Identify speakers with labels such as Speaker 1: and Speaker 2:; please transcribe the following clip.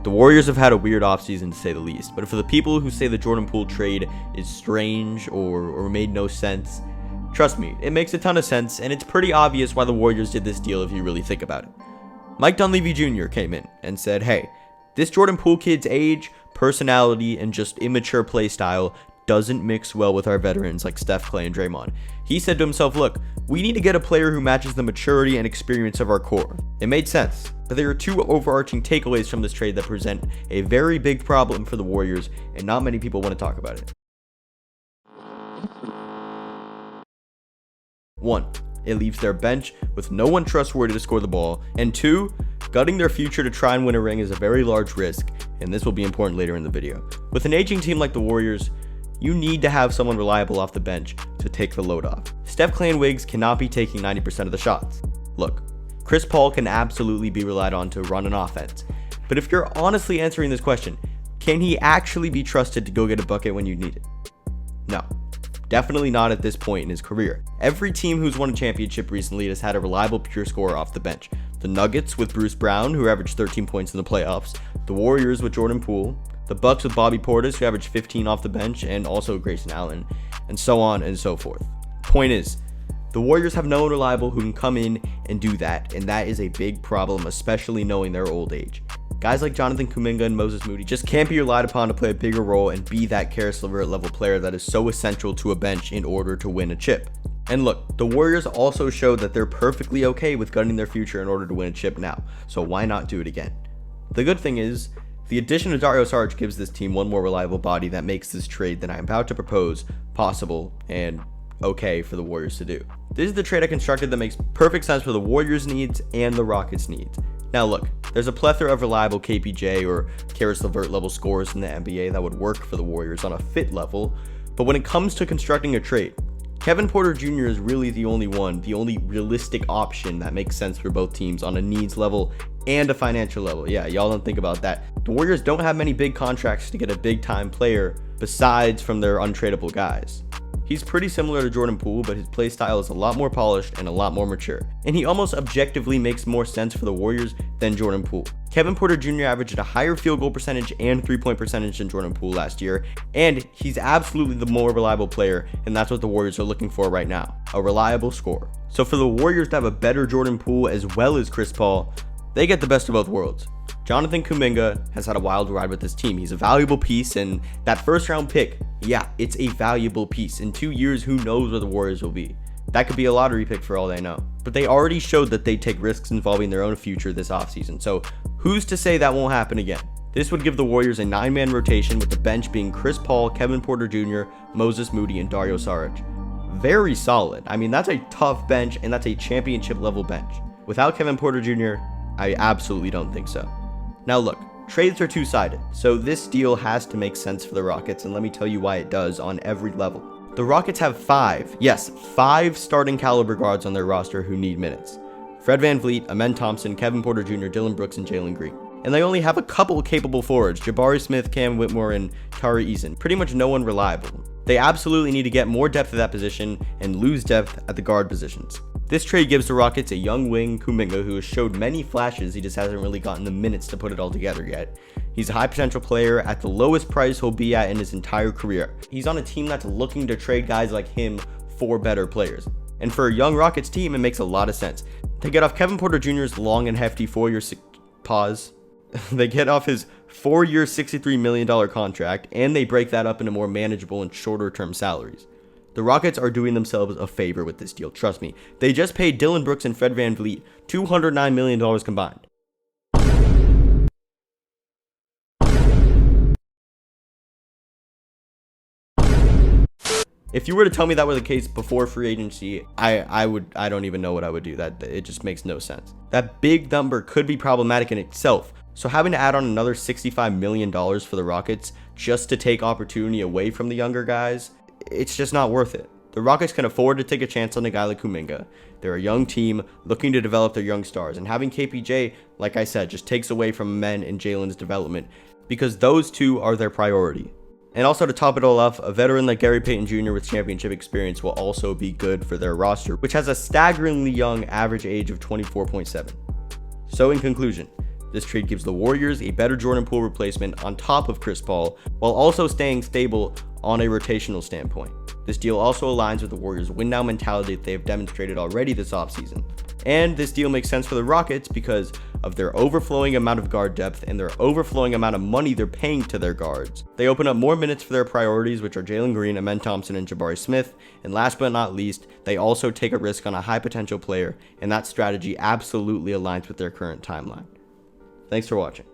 Speaker 1: The Warriors have had a weird offseason to say the least, but for the people who say the Jordan Poole trade is strange or made no sense, trust me, it makes a ton of sense, and it's pretty obvious why the Warriors did this deal if you really think about it. Mike Dunleavy Jr. came in and said, hey, this Jordan Poole kid's age, personality, and just immature play style doesn't mix well with our veterans like Steph, Clay, and Draymond. He said to himself, look, we need to get a player who matches the maturity and experience of our core. It made sense, but there are two overarching takeaways from this trade that present a very big problem for the Warriors, and not many people want to talk about it. 1. It leaves their bench with no one trustworthy to score the ball, and 2, gutting their future to try and win a ring is a very large risk, and this will be important later in the video. With an aging team like the Warriors, you need to have someone reliable off the bench to take the load off. Steph, Clay, and Wiggs cannot be taking 90% of the shots. Look, Chris Paul can absolutely be relied on to run an offense, but if you're honestly answering this question, can he actually be trusted to go get a bucket when you need it? No. Definitely not at this point in his career. Every team who's won a championship recently has had a reliable pure scorer off the bench. The Nuggets with Bruce Brown, who averaged 13 points in the playoffs. The Warriors with Jordan Poole. The Bucks with Bobby Portis, who averaged 15 off the bench, and also Grayson Allen, and so on and so forth. Point is, the Warriors have no one reliable who can come in and do that, and that is a big problem, especially knowing their old age. Guys like Jonathan Kuminga and Moses Moody just can't be relied upon to play a bigger role and be that Caris LeVert level player that is so essential to a bench in order to win a chip. And look, the Warriors also showed that they're perfectly okay with gutting their future in order to win a chip now, so why not do it again? The good thing is, the addition of Dario Saric gives this team one more reliable body that makes this trade that I'm about to propose possible and okay for the Warriors to do. This is the trade I constructed that makes perfect sense for the Warriors' needs and the Rockets' needs. Now look, there's a plethora of reliable KPJ or Caris LeVert level scorers in the NBA that would work for the Warriors on a fit level, but when it comes to constructing a trade, Kevin Porter Jr. is really the only realistic option that makes sense for both teams on a needs level and a financial level. Yeah, y'all don't think about that. The Warriors don't have many big contracts to get a big time player besides from their untradeable guys. He's pretty similar to Jordan Poole, but his play style is a lot more polished and a lot more mature. And he almost objectively makes more sense for the Warriors than Jordan Poole. Kevin Porter Jr. averaged a higher field goal percentage and 3-point percentage than Jordan Poole last year, and he's absolutely the more reliable player, and that's what the Warriors are looking for right now, a reliable scorer. So for the Warriors to have a better Jordan Poole as well as Chris Paul, they get the best of both worlds. Jonathan Kuminga has had a wild ride with this team. He's a valuable piece, and that first round pick, yeah, it's a valuable piece. In 2 years, who knows where the Warriors will be? That could be a lottery pick for all they know. But they already showed that they take risks involving their own future this offseason, so who's to say that won't happen again? This would give the Warriors a 9-man rotation with the bench being Chris Paul, Kevin Porter Jr., Moses Moody, and Dario Saric. Very solid. I mean, that's a tough bench, and that's a championship level bench. Without Kevin Porter Jr., I absolutely don't think so. Now look, trades are two-sided, so this deal has to make sense for the Rockets, and let me tell you why it does on every level. The Rockets have 5 starting caliber guards on their roster who need minutes. Fred VanVleet, Amen Thompson, Kevin Porter Jr., Dillon Brooks, and Jalen Green. And they only have a couple capable forwards, Jabari Smith, Cam Whitmore, and Tari Eason. Pretty much no one reliable. They absolutely need to get more depth at that position and lose depth at the guard positions. This trade gives the Rockets a young wing, Kuminga, who has showed many flashes, he just hasn't really gotten the minutes to put it all together yet. He's a high potential player at the lowest price he'll be at in his entire career. He's on a team that's looking to trade guys like him for better players. And for a young Rockets team, it makes a lot of sense. They get off Kevin Porter Jr.'s long and hefty 4-year They get off his 4-year $63 million contract, and they break that up into more manageable and shorter term salaries. The Rockets are doing themselves a favor with this deal, trust me. They just paid Dillon Brooks and Fred VanVleet $209 million combined. If you were to tell me that were the case before free agency, I don't even know what I would do. That it just makes no sense. That big number could be problematic in itself. So having to add on another $65 million for the Rockets just to take opportunity away from the younger guys, it's just not worth it. The Rockets can afford to take a chance on a guy like Kuminga. They're a young team looking to develop their young stars, and having KPJ, like I said, just takes away from Men and Jalen's development because those two are their priority. And also to top it all off, a veteran like Gary Payton Jr. with championship experience will also be good for their roster, which has a staggeringly young average age of 24.7. So in conclusion, This trade gives the Warriors a better Jordan Poole replacement on top of Chris Paul, while also staying stable on a rotational standpoint. This deal also aligns with the Warriors' win-now mentality that they have demonstrated already this offseason. And this deal makes sense for the Rockets because of their overflowing amount of guard depth and their overflowing amount of money they're paying to their guards. They open up more minutes for their priorities, which are Jalen Green, Amen Thompson, and Jabari Smith. And last but not least, they also take a risk on a high potential player, and that strategy absolutely aligns with their current timeline. Thanks for watching.